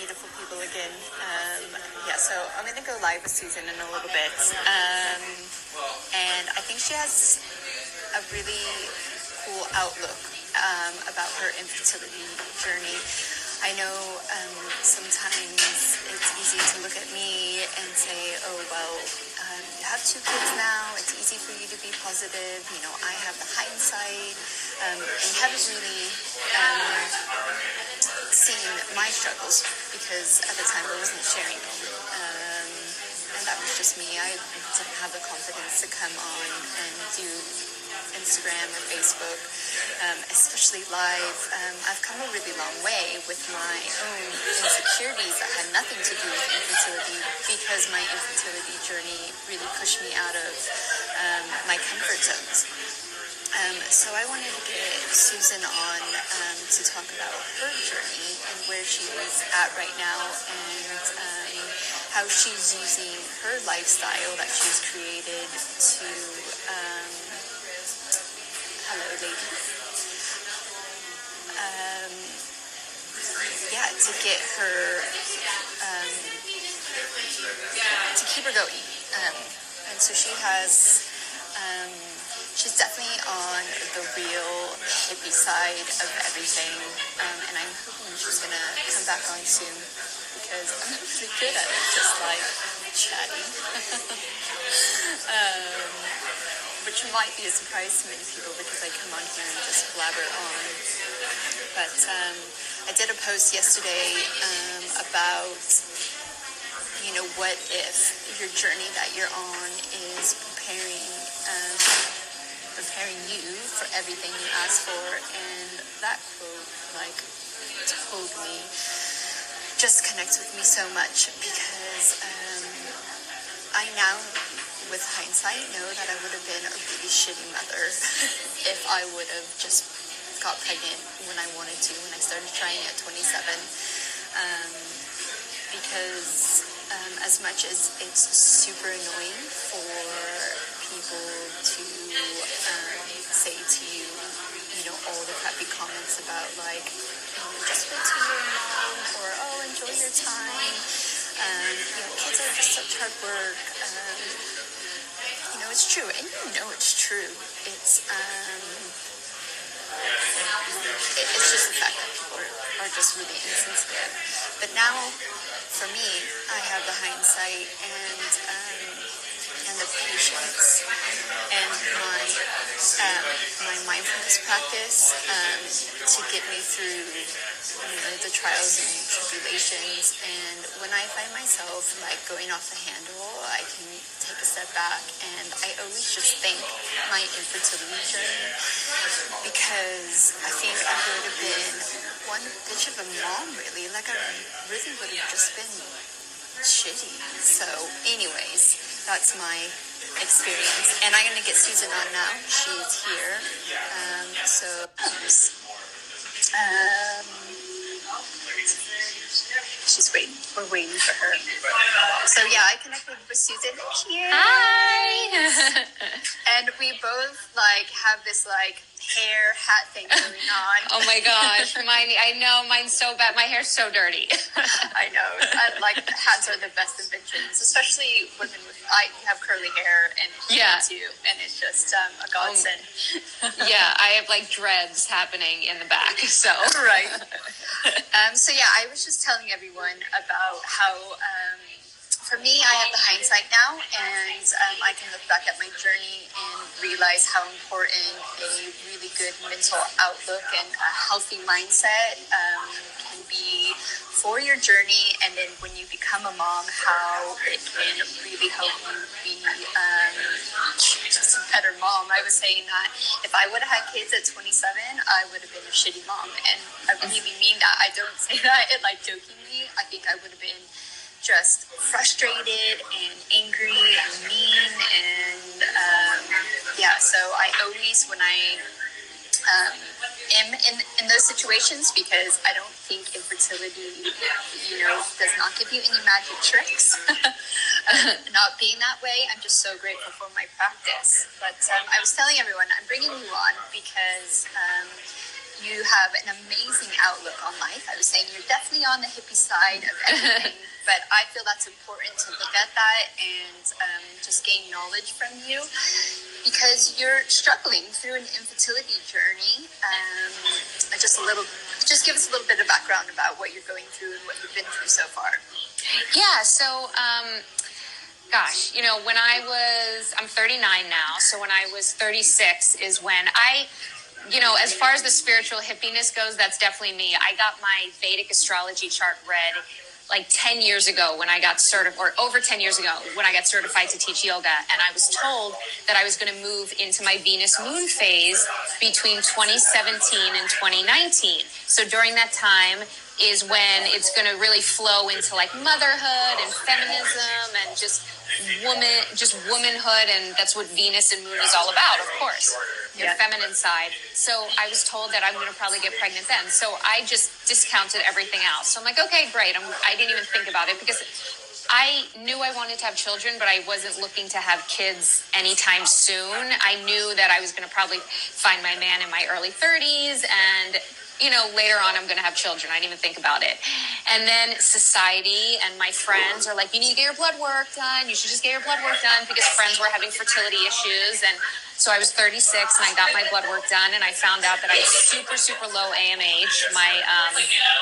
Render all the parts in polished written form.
beautiful people again. So I'm going to go live with Susan in a little bit. And I think she has a really cool outlook about her infertility journey. I know sometimes it's easy to look at me and say, oh, well, you have 2 kids now. It's easy for you to be positive. You know, I have the hindsight and haven't really seen my struggles because at the time I wasn't sharing them. And that was just me. I didn't have the confidence to come on and do Instagram or Facebook, especially live. I've come a really long way with my own insecurities that had nothing to do with infertility because my infertility journey really pushed me out of my comfort zones. So I wanted to get Susan on to talk about her journey and where she is at right now and how she's using her lifestyle that she's created to hello, ladies. To get her, to keep her going. And so she has, she's definitely on the real hippie side of everything. And I'm hoping she's going to come back on soon because I'm really good at it, just like chatting. Which might be a surprise to many people because I come on here and just blabber on. But I did a post yesterday about, you know, what if your journey that you're on is preparing you for everything you asked for, and that quote, like, totally just connects with me so much because I now, with hindsight, know that I would have been a really shitty mother if I would have just got pregnant when I wanted to, when I started trying at 27. Because as much as it's super annoying for people to say to you, you know, all the crappy comments about like, just wait till you're a mom, or oh, enjoy your time. You know, kids are just such hard work. You know, it's true, and you know it's true. It's just the fact that people are just really insensitive. But now, for me, I have the hindsight and the patience and my mindfulness practice to get me through, you know, the trials and tribulations. And when I find myself like going off the handle, I can take a step back, and I always just thank my infertility journey because I think I would have been one bitch of a mom, really. Like I really would have just been shitty. So anyways, that's my experience. And I'm going to get Susan on now. She's here. She's waiting. We're waiting for her. So yeah, I connected with Susan. Cheers. Hi. And we both like have this like hair hat thing going on. Oh my gosh, I know mine's so bad. My hair's so dirty. I know. Like hats are the best inventions, especially women with. I have curly hair and too, and it's just a godsend. Yeah, I have like dreads happening in the back. So right. So yeah, I was just telling everyone about how. For me, I have the hindsight now, and I can look back at my journey and realize how important a really good mental outlook and a healthy mindset can be for your journey. And then when you become a mom, how it can really help you be just a better mom. I was saying that if I would have had kids at 27, I would have been a shitty mom. And I really mean that. I don't say that like jokingly. I think I would have been just frustrated and angry and mean, and so I always, when I am in those situations, because I don't think infertility, you know, does not give you any magic tricks. Not being that way, I'm just so grateful for my practice. But I was telling everyone, I'm bringing you on because you have an amazing outlook on life. I was saying you're definitely on the hippie side of everything, but I feel that's important to look at that and just gain knowledge from you, because you're struggling through an infertility journey. Just give us a little bit of background about what you're going through and what you've been through so far. Yeah, so, gosh, when I'm 39 now, so when I was 36 is when as far as the spiritual hippiness goes, that's definitely me. I got my Vedic astrology chart read like 10 years ago when I got certified, or over 10 years ago when I got certified to teach yoga. And I was told that I was going to move into my Venus moon phase between 2017 and 2019. So during that time is when it's going to really flow into like motherhood and feminism and just womanhood. And that's what Venus and moon is all about, of course. Your feminine side. So I was told that I'm going to probably get pregnant then. So I just discounted everything else. So I'm like, okay, great. I didn't even think about it because I knew I wanted to have children, but I wasn't looking to have kids anytime soon. I knew that I was going to probably find my man in my early 30s and later on I'm going to have children. I didn't even think about it. And then society and my friends are like, you need to get your blood work done. You should just get your blood work done, because friends were having fertility issues. And so I was 36 and I got my blood work done, and I found out that I had super, super low AMH. My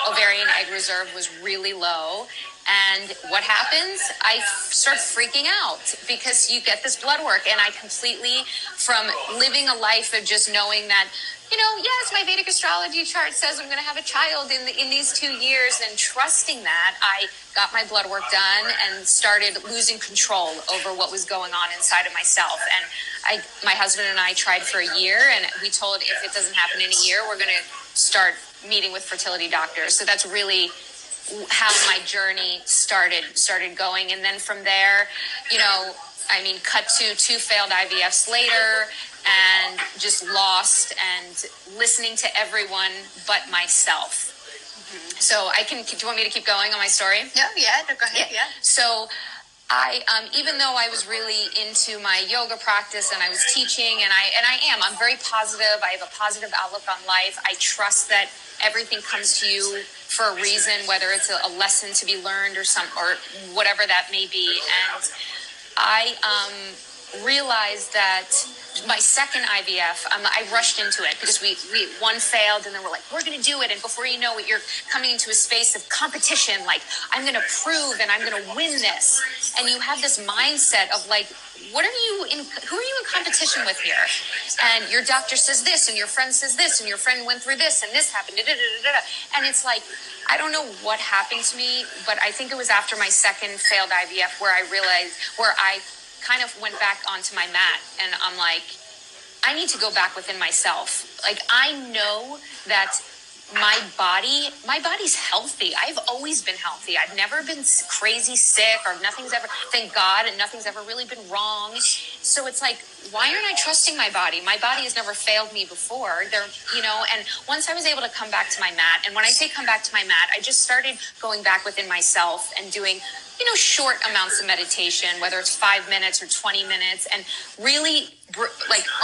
ovarian egg reserve was really low. And what happens? I start freaking out because you get this blood work, and I completely, from living a life of just knowing that, yes, my Vedic astrology chart says I'm going to have a child in these 2 years, and trusting that, I got my blood work done and started losing control over what was going on inside of myself. And my husband and I tried for a year, and we told if it doesn't happen in a year, we're going to start meeting with fertility doctors. So that's really how my journey started going. And then from there, cut to 2 failed IVFs later, and just lost and listening to everyone but myself. Mm-hmm. So do you want me to keep going on my story? No, go ahead. Yeah. So I, even though I was really into my yoga practice and I was teaching, I'm very positive. I have a positive outlook on life. I trust that everything comes to you for a reason, whether it's a lesson to be learned or whatever that may be. And I realized that my second IVF, I rushed into it because one failed, and then we're like, we're going to do it. And before you know it, you're coming into a space of competition. Like, I'm going to prove and I'm going to win this. And you have this mindset of like, who are you in competition with here? And your doctor says this, and your friend says this, and your friend went through this, and this happened. And it's like, I don't know what happened to me, but I think it was after my second failed IVF where I kind of went back onto my mat, and I'm like, I need to go back within myself. Like, I know that my body's healthy. I've always been healthy. I've never been crazy sick, or thank God, and nothing's ever really been wrong. So it's like, why aren't I trusting my body? My body has never failed me before. And once I was able to come back to my mat, and when I say come back to my mat, I just started going back within myself and doing short amounts of meditation, whether it's 5 minutes or 20 minutes, and really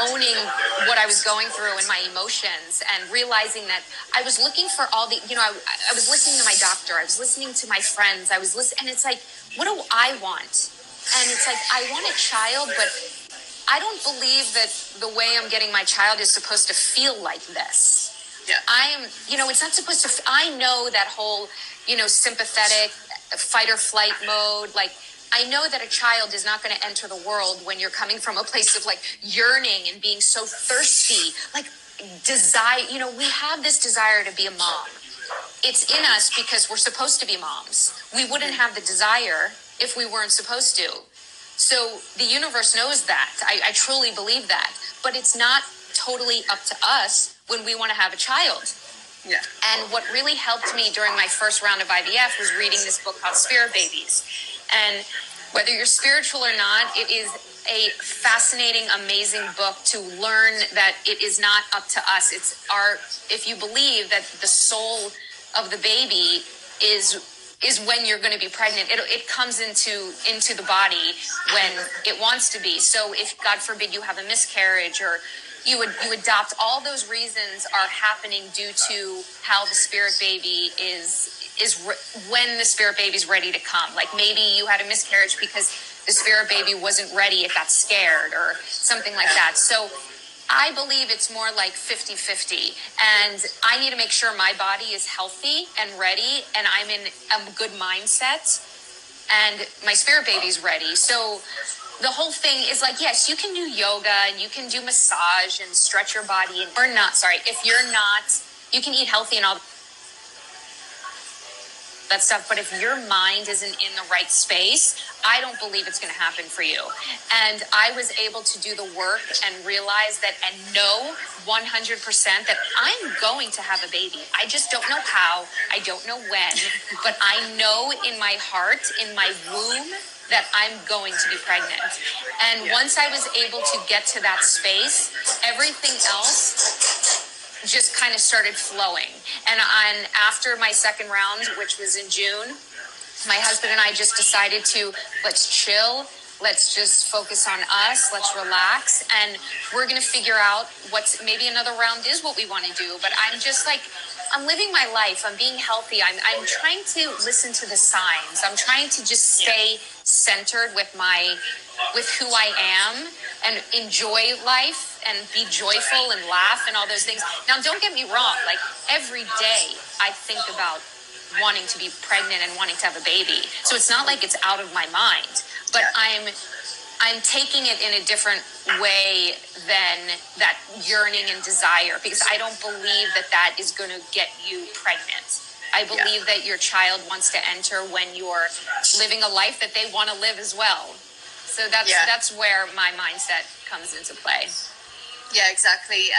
owning what I was going through and my emotions, and realizing that I was looking for all the, I was listening to my doctor, I was listening to my friends, I was listening, and it's like, what do I want? And it's like, I want a child, but I don't believe that the way I'm getting my child is supposed to feel like this. Yeah. It's not supposed to, I know that whole, sympathetic fight or flight mode. Like, I know that a child is not going to enter the world when you're coming from a place of like yearning and being so thirsty, like desire. We have this desire to be a mom. It's in us because we're supposed to be moms. We wouldn't have the desire if we weren't supposed to. So the universe knows that. I truly believe that. But it's not totally up to us when we want to have a child. Yeah. And what really helped me during my first round of IVF was reading this book called Spirit Babies. And whether you're spiritual or not, it is a fascinating, amazing book to learn that it is not up to us. If you believe that the soul of the baby is when you're going to be pregnant, it comes into the body when it wants to be. So if, God forbid, you have a miscarriage, or you adopt. All those reasons are happening due to how the spirit baby when the spirit baby's ready to come. Like maybe you had a miscarriage because the spirit baby wasn't ready, it got scared or something like that. So I believe it's more like 50-50, and I need to make sure my body is healthy and ready, and I'm in a good mindset, and my spirit baby's ready. So the whole thing is like, yes, you can do yoga and you can do massage and stretch your body, if you're not, you can eat healthy and all that stuff, but if your mind isn't in the right space, I don't believe it's going to happen for you. And I was able to do the work and realize that and know 100% that I'm going to have a baby. I just don't know how, I don't know when, but I know in my heart, in my womb, that I'm going to be pregnant. And once I was able to get to that space, everything else just kind of started flowing. And after my second round, which was in June, my husband and I just decided to, let's chill, let's just focus on us, let's relax, and we're going to figure out maybe another round is what we want to do. But I'm just like, I'm living my life, I'm being healthy, I'm trying to listen to the signs, I'm trying to just stay centered with who I am and enjoy life and be joyful and laugh and all those things. Now, don't get me wrong. Like every day I think about wanting to be pregnant and wanting to have a baby. So it's not like it's out of my mind, but I'm taking it in a different way than that yearning and desire, because I don't believe that is going to get you pregnant. I believe that your child wants to enter when you're living a life that they want to live as well. So that's where my mindset comes into play. Yeah, exactly.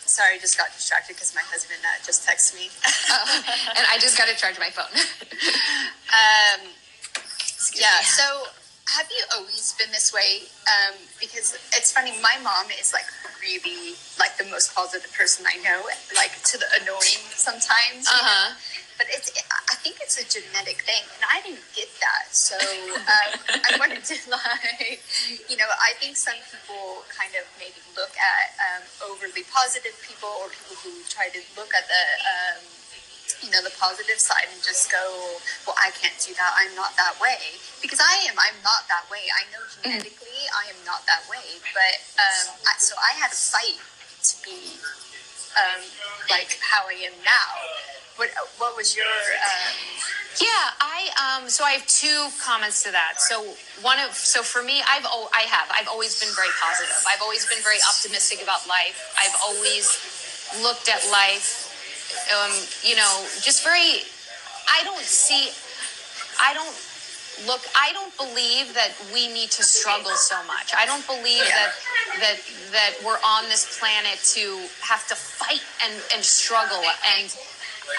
Sorry, I just got distracted because my husband just texted me. And I just got to charge my phone. So have you always been this way? Because it's funny, my mom is like really like the most positive person I know, like to the annoying sometimes. You know? But I think it's a genetic thing, and I didn't get that. So I wanted to I think some people kind of maybe look at overly positive people, or people who try to look at the positive side and just go, well, I can't do that, I'm not that way. Because I'm not that way. I know genetically I am not that way. But so I had to fight to be like how I am now. What was your so I have two comments to that. So for me, I've always been very positive. I've always been very optimistic about life. I've always looked at life just very, I don't believe that we need to struggle so much. I don't believe that we're on this planet to have to fight and struggle, and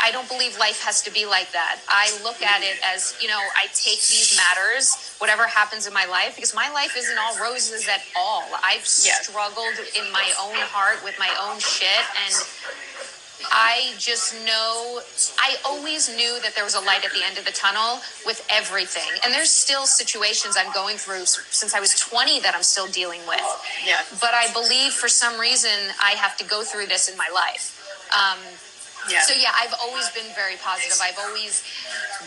I don't believe life has to be like that. I look at it as, I take these matters, whatever happens in my life, because my life isn't all roses at all. I've struggled in my own heart with my own shit, and I just know, I always knew that there was a light at the end of the tunnel with everything. And there's still situations I'm going through since I was 20 that I'm still dealing with. Yeah. But I believe for some reason I have to go through this in my life. So I've always been very positive. I've always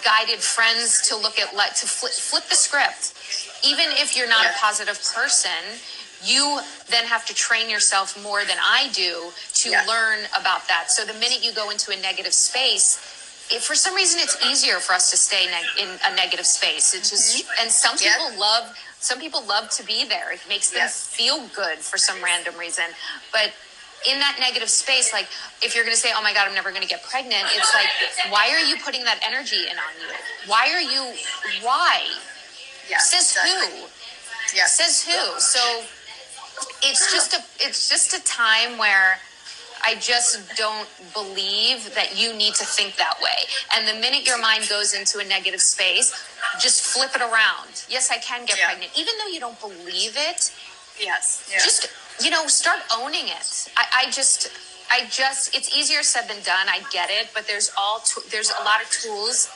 guided friends to look at to flip the script. Even if you're not a positive person, you then have to train yourself more than I do to learn about that. So the minute you go into a negative space, for some reason it's easier for us to stay in a negative space. It's just, and some people love to be there. It makes them feel good for some random reason. But in that negative space, like if you're going to say, oh my God, I'm never going to get pregnant, it's like, why are you putting that energy in on you? Why? Yeah, Says exactly. Who? Yeah. Says who? So it's just a time where I just don't believe that you need to think that way. And the minute your mind goes into a negative space, just flip it around. Yes, I can get pregnant. Even though you don't believe it, just, start owning it. I just, it's easier said than done. I get it. But there's a lot of tools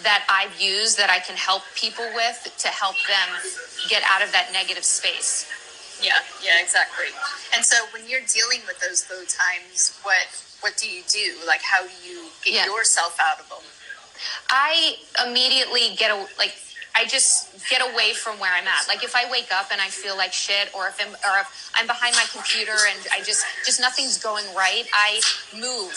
that I've used that I can help people with to help them get out of that negative space. Yeah, exactly. And so when you're dealing with those low times, what do you do? Like, how do you get yourself out of them? I immediately I just get away from where I'm at. Like if I wake up and I feel like shit, or if I'm behind my computer and I just nothing's going right, I move.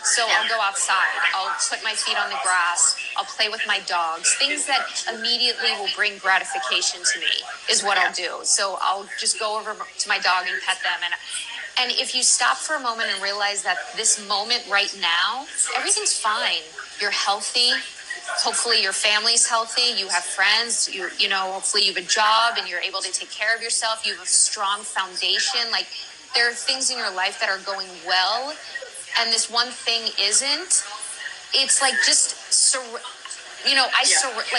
So I'll go outside. I'll put my feet on the grass. I'll play with my dogs. Things that immediately will bring gratification to me is what I'll do. So I'll just go over to my dog and pet them. And if you stop for a moment and realize that this moment right now, everything's fine. You're healthy. Hopefully your family's healthy. You have friends. You know, hopefully you have a job and you're able to take care of yourself. You have a strong foundation. Like there are things in your life that are going well, and this one thing isn't. It's like just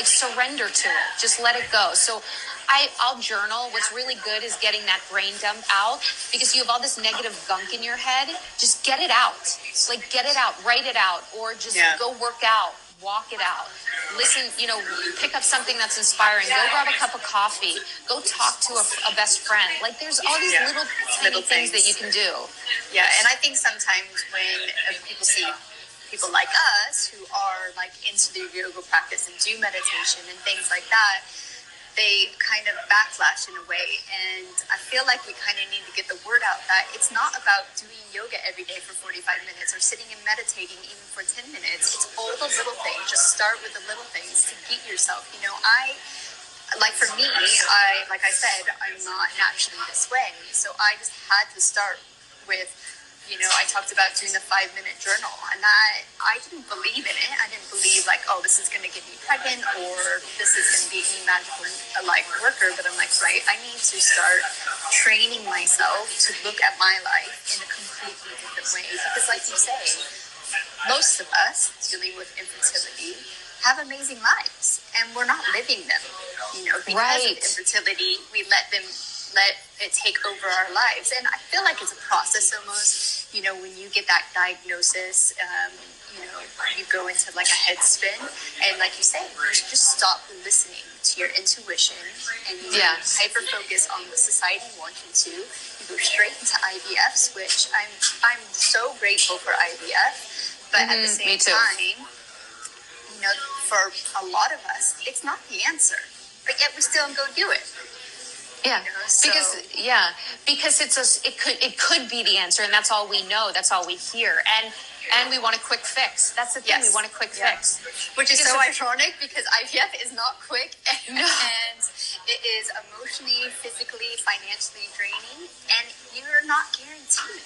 surrender to it. Just let it go. So I'll journal. What's really good is getting that brain dump out, because you have all this negative gunk in your head. Just get it out. Like get it out, write it out, or just go work out, walk it out. Listen, pick up something that's inspiring. Go grab a cup of coffee. Go talk to a best friend. Like there's all these little things that you can do. Yeah, and I think sometimes when people see people like us who are like into the yoga practice and do meditation and things like that, they kind of backlash in a way. And I feel like we kind of need to get the word out that it's not about doing yoga every day for 45 minutes or sitting and meditating even for 10 minutes. It's all the little things. Just start with the little things to get yourself. For me, like I said, I'm not naturally this way. So I just had to start with, I talked about doing the 5-minute journal, and I didn't believe in it. I didn't believe this is going to get me pregnant or this is going to be any magical worker. But I'm like, right, I need to start training myself to look at my life in a completely different way. Because like you say, most of us dealing with infertility have amazing lives, and we're not living them. Because of infertility, we let it take over our lives. And I feel like it's a process almost. When you get that diagnosis, you go into like a head spin, and like you say, you should just stop listening to your intuition and you hyper focus on what society wants you to. You go straight into IVFs, which I'm so grateful for IVF, but at the same time, for a lot of us, it's not the answer, but yet we still go do it. Yeah, because it could be the answer, and that's all we know. That's all we hear, and we want a quick fix. That's the thing. We want a quick fix, which is so ironic because IVF is not quick, and it is emotionally, physically, financially draining, and you're not guaranteed.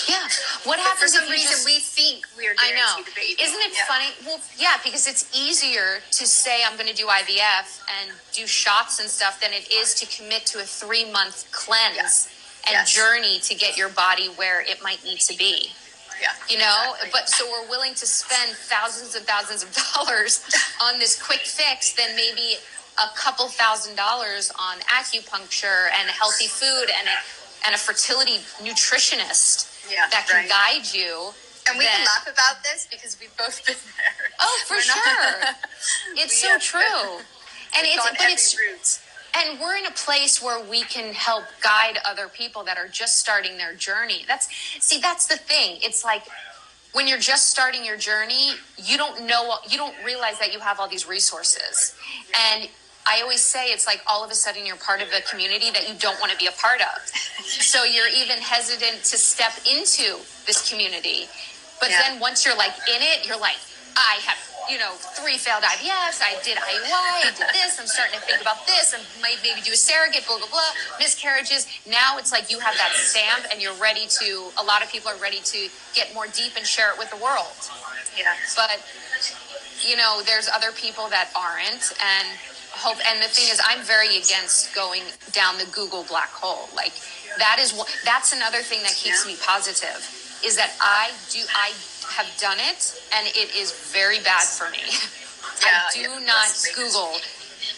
Yeah, what happens for some reason we think we're guaranteed a baby? Isn't it funny? Well, yeah, because it's easier to say I'm going to do IVF and do shots and stuff than it is to commit to a 3-month cleanse and journey to get your body where it might need to be. Yeah, but so we're willing to spend thousands of dollars on this quick fix than maybe a couple $1,000 on acupuncture and healthy food and a fertility nutritionist that can guide you. And we can laugh about this because we've both been there. Oh, for sure. It's so true. And we're in a place where we can help guide other people that are just starting their journey. That's the thing. It's like when you're just starting your journey, you don't realize that you have all these resources. And I always say it's like all of a sudden you're part of a community that you don't want to be a part of. So you're even hesitant to step into this community. But then once you're like in it, you're like, I have 3 failed IVFs, I did IUI, I did this, I'm starting to think about this, and might maybe do a surrogate, blah, blah, blah, miscarriages. Now it's like you have that stamp and you're ready to, a lot of people are ready to get more deep and share it with the world. Yeah. But, there's other people that aren't, and the thing is, I'm very against going down the Google black hole. Like, that's another thing that keeps me positive, is that I have done it, and it is very bad for me. I do not Google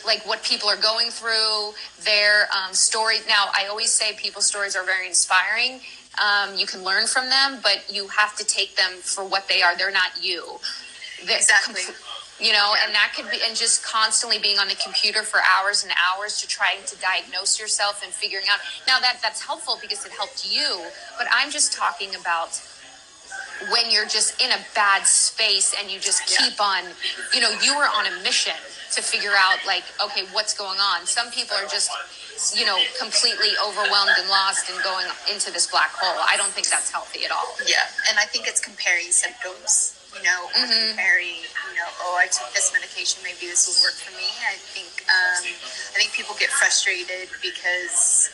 like what people are going through, their story. Now, I always say people's stories are very inspiring. You can learn from them, but you have to take them for what they are. They're not you. Exactly. and that could be, and just constantly being on the computer for hours and hours to trying to diagnose yourself and figuring out. Now that's helpful because it helped you, but I'm just talking about when you're just in a bad space and you just keep on, you were on a mission to figure out like, okay, what's going on. Some people are just, completely overwhelmed and lost and going into this black hole. I don't think that's healthy at all. Yeah. And I think it's comparing symptoms, comparing, I took this medication, maybe this will work for me. I think people get frustrated because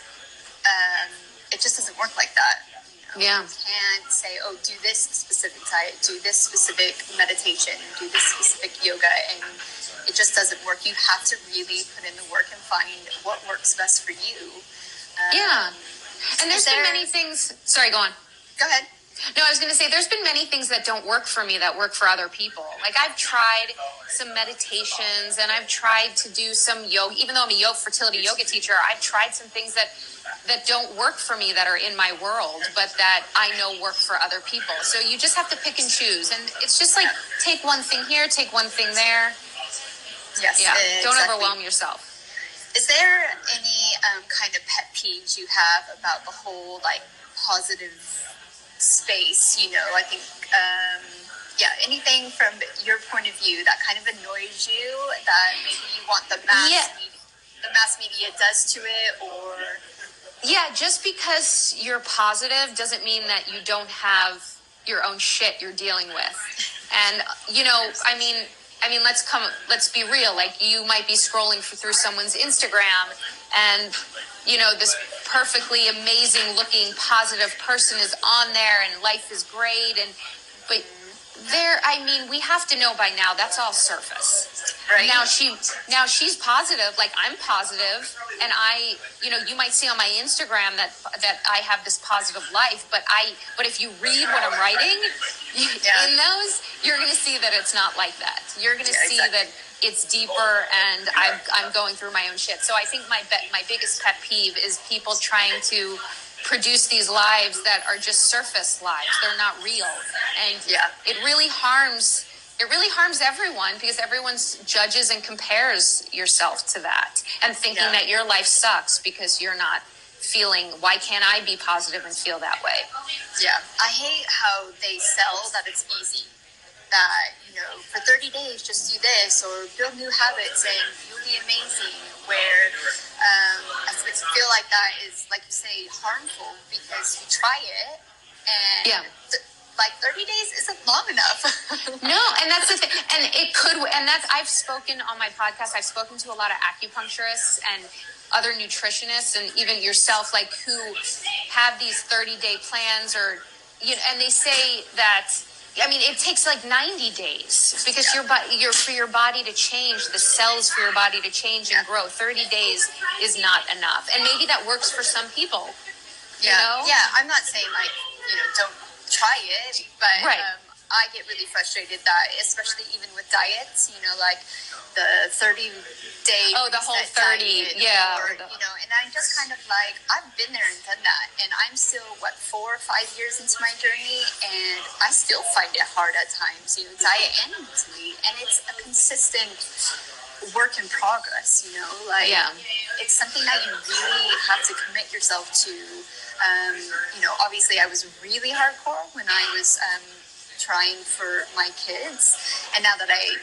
it just doesn't work like that. Yeah. You can't say, do this specific diet, do this specific meditation, do this specific yoga, and it just doesn't work. You have to really put in the work and find what works best for you. And there's been many things. Sorry, go on. Go ahead. No, I was going to say there's been many things that don't work for me that work for other people. Like I've tried some meditations and I've tried to do some yoga. Even though I'm a fertility yoga teacher, I've tried some things that don't work for me that are in my world, but that I know work for other people. So you just have to pick and choose. And it's just like take one thing here, take one thing there. Yes. Yeah. Exactly. Don't overwhelm yourself. Is there any kind of pet peeves you have about the whole like positive space? I think anything from your point of view that kind of annoys you that maybe you want the mass media does to it, or just because you're positive doesn't mean that you don't have your own shit you're dealing with. And let's be real. Like you might be scrolling through someone's Instagram and, this perfectly amazing looking positive person is on there and life is great. But we have to know by now that's all surface. Right. Now she's positive, like I'm positive, and you might see on my Instagram that I have this positive life, but if you read what I'm writing in those, you're going to see that it's not like that. You're going to see that it's deeper, and I'm going through my own shit. So I think my biggest pet peeve is people trying to produce these lives that are just surface lives. They're not real. And it really harms everyone because everyone judges and compares yourself to that and thinking that your life sucks because you're not feeling, why can't I be positive and feel that way? Yeah. I hate how they sell that it's easy. That, for 30 days, just do this or build new habits and you'll be amazing. Where I feel like that is, like you say, harmful because you try it and 30 days isn't long enough. No, and that's the thing. And I've spoken on my podcast, I've spoken to a lot of acupuncturists and other nutritionists and even yourself, like who have these 30-day plans and they say that, it takes like 90 days because for your body to change, the cells for your body to change and grow. 30 days is not enough. And maybe that works for some people. Yeah, I'm not saying don't try it, but I get really frustrated that, especially even with diets, like the 30-day. Oh, the whole 30, and I'm just kind of like, I've been there and done that, and I'm still 4 or 5 years into my journey, and I still find it hard at times, diet and mentally, and it's a consistent work in progress, it's something that you really have to commit yourself to. Obviously I was really hardcore when I was trying for my kids, and now that I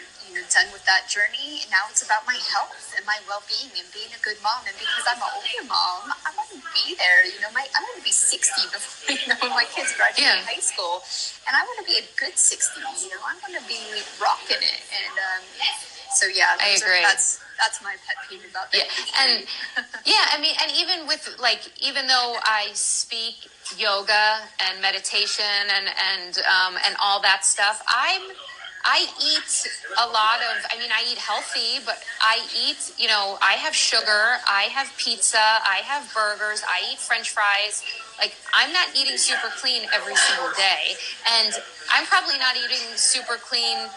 done with that journey, now it's about my health and my well-being and being a good mom. And because I'm an older mom, I want to be there. I want to be 60 before my kids graduate high school, and I want to be a good 60. I want to be rocking it, and I agree. That's my pet peeve about that. And and even though I speak yoga and meditation and all that stuff, I eat a lot of, I eat healthy, but I eat, I have sugar, I have pizza, I have burgers, I eat French fries. Like, I'm not eating super clean every single day. And I'm probably not eating super clean,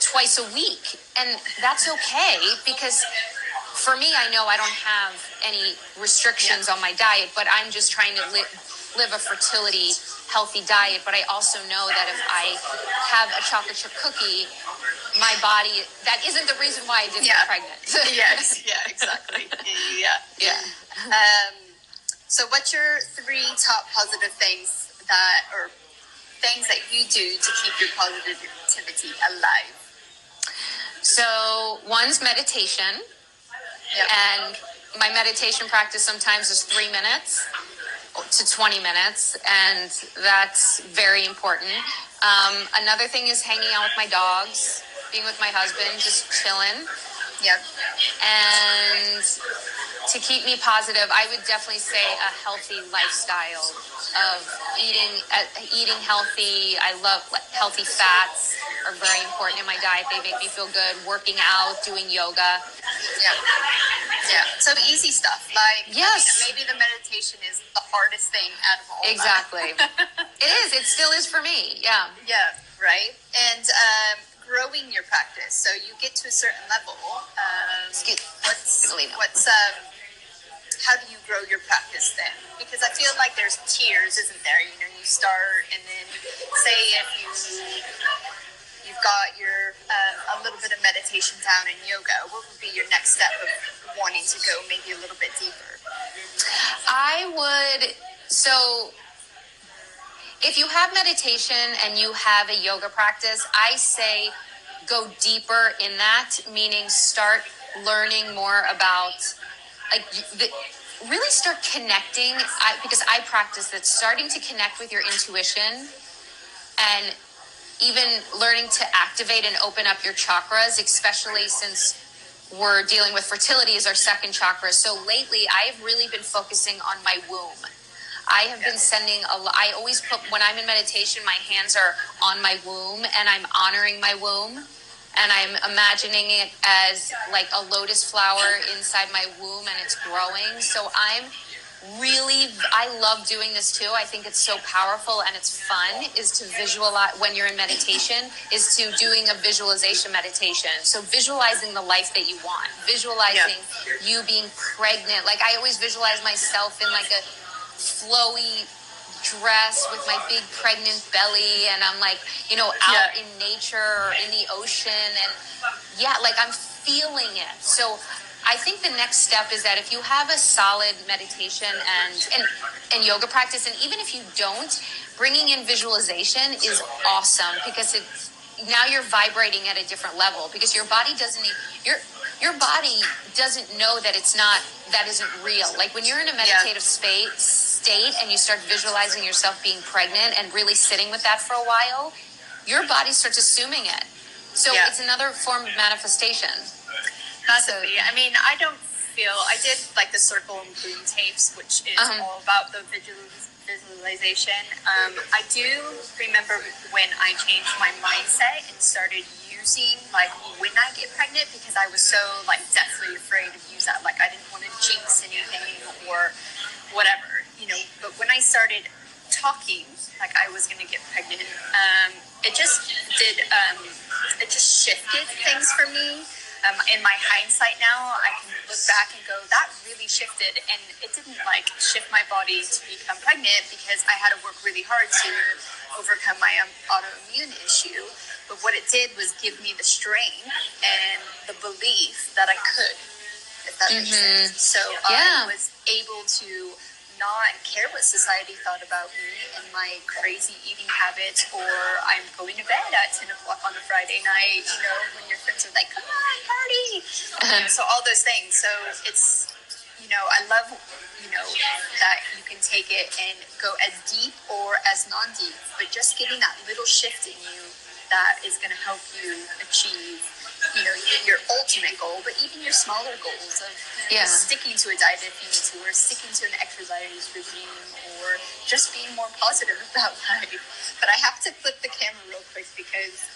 twice a week. And that's okay because for me, I know I don't have any restrictions on my diet, but I'm just trying to live a fertility healthy diet, but I also know that if I have a chocolate chip cookie, my body, that isn't the reason why I didn't get pregnant. Yes, yeah, exactly. Yeah. So what's your 3 top positive things that you do to keep your positivity alive? So one's meditation. Yep. And my meditation practice sometimes is 3 minutes to 20 minutes, and that's very important. Another thing is hanging out with my dogs, being with my husband, just chilling. Yep. And to keep me positive, I would definitely say a healthy lifestyle of eating healthy. I love healthy fats are very important in my diet. They make me feel good. Working out, doing yoga. Yeah. So easy stuff. Like, yes. I mean, maybe the meditation is the hardest thing out of all. Exactly. It is. It still is for me. Yeah. Yeah. Right. And growing your practice. So you get to a certain level. How do you grow your practice then? Because I feel like there's tiers, isn't there? You know, you start, and then say if you've got your a little bit of meditation down in yoga, what would be your next step of wanting to go maybe a little bit deeper? So if you have meditation and you have a yoga practice, I say go deeper in that, meaning start learning more about, like, really start connecting, because I practice that, starting to connect with your intuition and even learning to activate and open up your chakras, especially since we're dealing with fertility as our second chakra. So lately, I've really been focusing on my womb. I have been I always put, when I'm in meditation, my hands are on my womb and I'm honoring my womb. And I'm imagining it as like a lotus flower inside my womb and it's growing. So I love doing this too. I think it's so powerful and it's fun, is to visualize when you're in meditation, is to doing a visualization meditation. So visualizing the life that you want, visualizing you being pregnant. Like I always visualize myself in like a flowy dress with my big pregnant belly, and I'm like, out in nature or in the ocean, and like I'm feeling it. So I think the next step is that if you have a solid meditation and yoga practice, and even if you don't, bringing in visualization is awesome, because now you're vibrating at a different level, because your body doesn't know that that isn't real. Like when you're in a meditative state and you start visualizing yourself being pregnant and really sitting with that for a while, your body starts assuming it. So it's another form of manifestation. Massively. I mean, I did like the circle and bloom tapes, which is all about the visualization. I do remember when I changed my mindset and started using, like, when I get pregnant, because I was so like deathly afraid to use that. Like I didn't want to jinx anything or whatever, but when I started talking like I was going to get pregnant, it just shifted things for me. In my hindsight now, I can look back and go, that really shifted, and it didn't like shift my body to become pregnant, because I had to work really hard to overcome my autoimmune issue. But what it did was give me the strength and the belief that I could, if that makes sense. So I was able to not care what society thought about me and my crazy eating habits, or I'm going to bed at 10 o'clock on a Friday night, when your friends are like, come on, party. So all those things. So it's, I love, that you can take it and go as deep or as non-deep, but just getting that little shift in you that is going to help you achieve your ultimate goal, but even your smaller goals of sticking to a diet if you need to, or sticking to an exercise regime, or just being more positive about life. But I have to flip the camera real quick because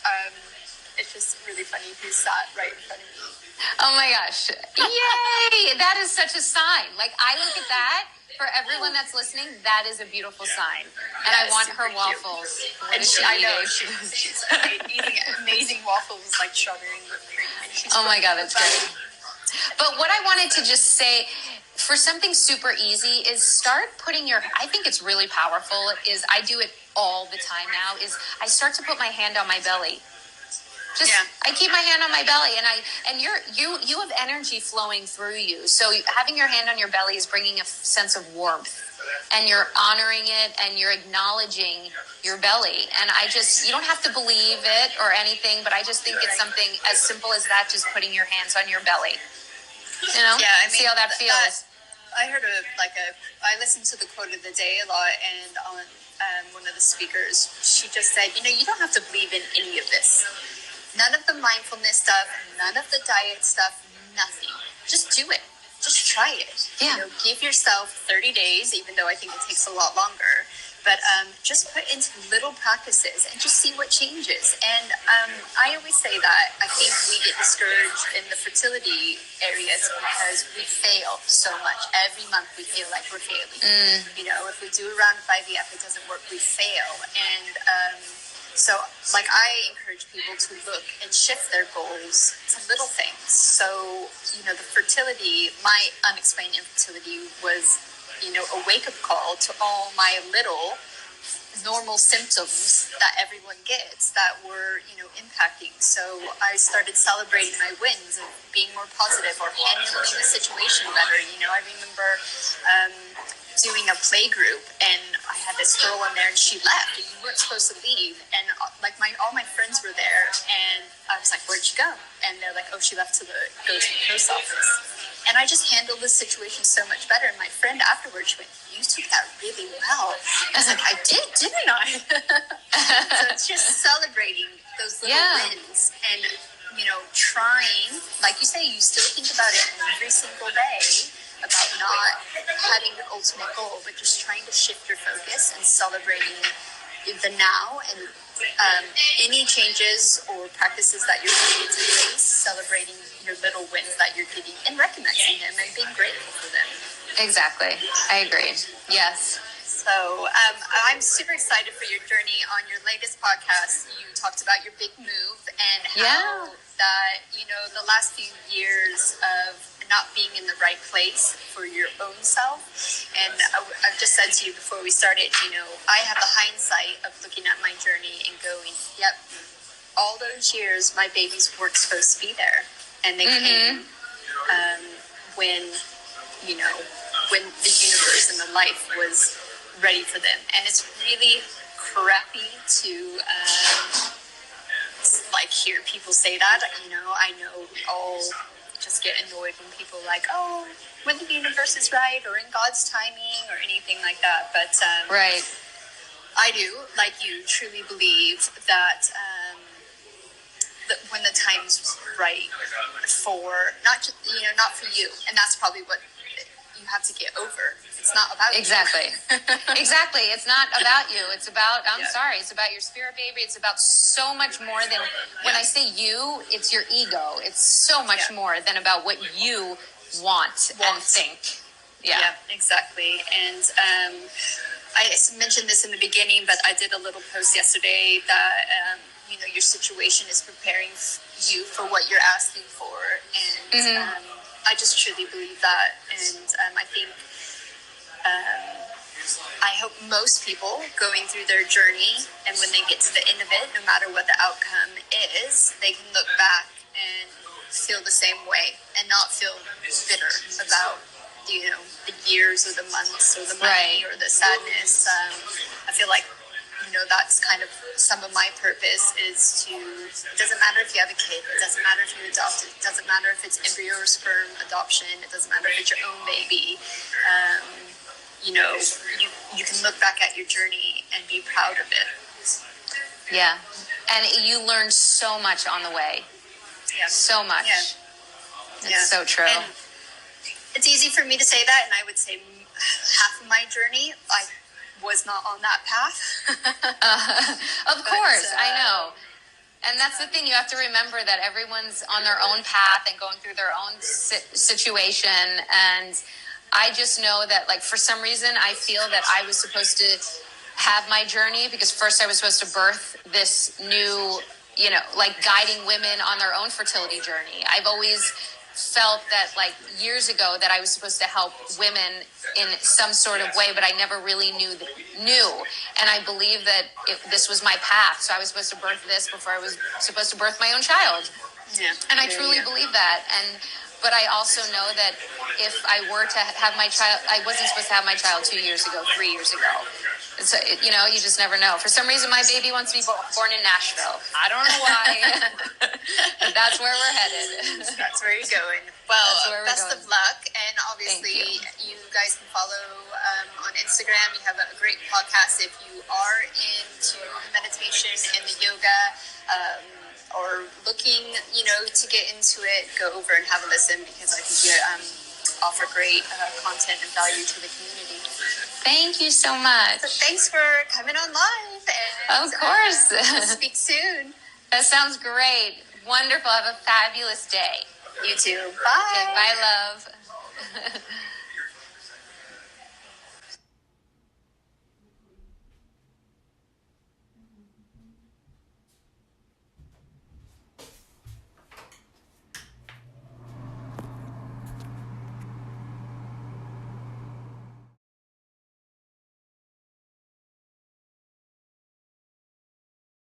it's just really funny who sat right in front of me. Oh my gosh. Yay! That is such a sign. Like, I look at that. For everyone that's listening, that is a beautiful sign. And I want her waffles. And I know she's eating amazing waffles, like strawberry and whipped cream. Oh my God, that's great. But what I wanted to just say for something super easy is start putting I think it's really powerful is I do it all the time now is I start to put my hand on my belly. I keep my hand on my belly and you have energy flowing through you. So having your hand on your belly is bringing a sense of warmth and you're honoring it and you're acknowledging your belly. And you don't have to believe it or anything, but I just think it's something as simple as that, just putting your hands on your belly. You know? Yeah, I mean, see how that feels. I heard I listened to the quote of the day a lot, and on one of the speakers, she just said, you don't have to believe in any of this. None of the mindfulness stuff, none of the diet stuff, nothing. Just do it. Just try it. Yeah. Give yourself 30 days, even though I think it takes a lot longer. But just put into little practices and just see what changes. And I always say that I think we get discouraged in the fertility areas because we fail so much. Every month we feel like we're failing. If we do a round of IVF, it doesn't work, we fail. And so I encourage people to look and shift their goals to little things. So, the fertility, my unexplained infertility was a wake-up call to all my little normal symptoms that everyone gets that were, impacting. So I started celebrating my wins of being more positive or handling the situation better. I remember doing a play group and I had this girl in there and she left and you weren't supposed to leave. And all my friends were there and I was like, where'd she go? And they're like, oh, she left to go to the post office. And I just handled the situation so much better. And my friend afterwards, she went, you took that really well. I was like, I did, didn't I? So it's just celebrating those little wins and, trying, like you say, you still think about it every single day about not having the ultimate goal, but just trying to shift your focus and celebrating the now and any changes or practices that you're putting into place, celebrating your little wins that you're getting and recognizing them and being grateful for them. Exactly. I agree. Yes. So I'm super excited for your journey. On your latest podcast, you talked about your big move and how that, the last few years of not being in the right place for your own self. And I've just said to you before we started, I have the hindsight of looking at my journey and going, yep, all those years my babies weren't supposed to be there. And they came when the universe and the life was ready for them. And it's really crappy to hear people say that. I know we all just get annoyed when people are like, oh, when the universe is right or in God's timing or anything like that. But right. I do, like you, truly believe that when the time's right for not for you, and that's probably what you have to get over. It's not about you. Exactly. It's not about you. It's about, it's about your spirit baby. It's about so much more than, when I say you, it's your ego. It's so much more than about what you want and think. Yeah, exactly. And I mentioned this in the beginning, but I did a little post yesterday that, your situation is preparing you for what you're asking for. And I just truly believe that. And I think, I hope most people going through their journey and when they get to the end of it, no matter what the outcome is, they can look back and feel the same way and not feel bitter about, the years or the months or the money or the sadness. I feel like, that's kind of some of my purpose is it doesn't matter if you have a kid, it doesn't matter if you adopt it, it doesn't matter if it's embryo or sperm adoption, it doesn't matter if it's your own baby. You can look back at your journey and be proud of it. Yeah. And you learn so much on the way. Yeah. So much. Yeah. It's so true. And it's easy for me to say that, and I would say half of my journey, I was not on that path. Of course, I know. And that's the thing, you have to remember that everyone's on their own path and going through their own situation. And I just know that, for some reason, I feel that I was supposed to have my journey because first I was supposed to birth this new, guiding women on their own fertility journey. I've always felt that like years ago that I was supposed to help women in some sort of way, but I never really knew. And I believe that this was my path. So I was supposed to birth this before I was supposed to birth my own child. Yeah. And I truly believe that. But I also know that if I were to have my child, I wasn't supposed to have my child 2 years ago, 3 years ago. So, you know, you just never know. For some reason, my baby wants to be born in Nashville. I don't know why, but that's where we're headed. That's where you're going. Well, best of luck. And obviously, you guys can follow on Instagram. You have a great podcast if you are into meditation and the yoga. Or looking, you know, to get into it, go over and have a listen, because I think you offer great content and value to the community. Thank you so much. So thanks for coming on live. And, of course. We'll speak soon. That sounds great. Wonderful. Have a fabulous day. You too. Bye. Okay, bye, love.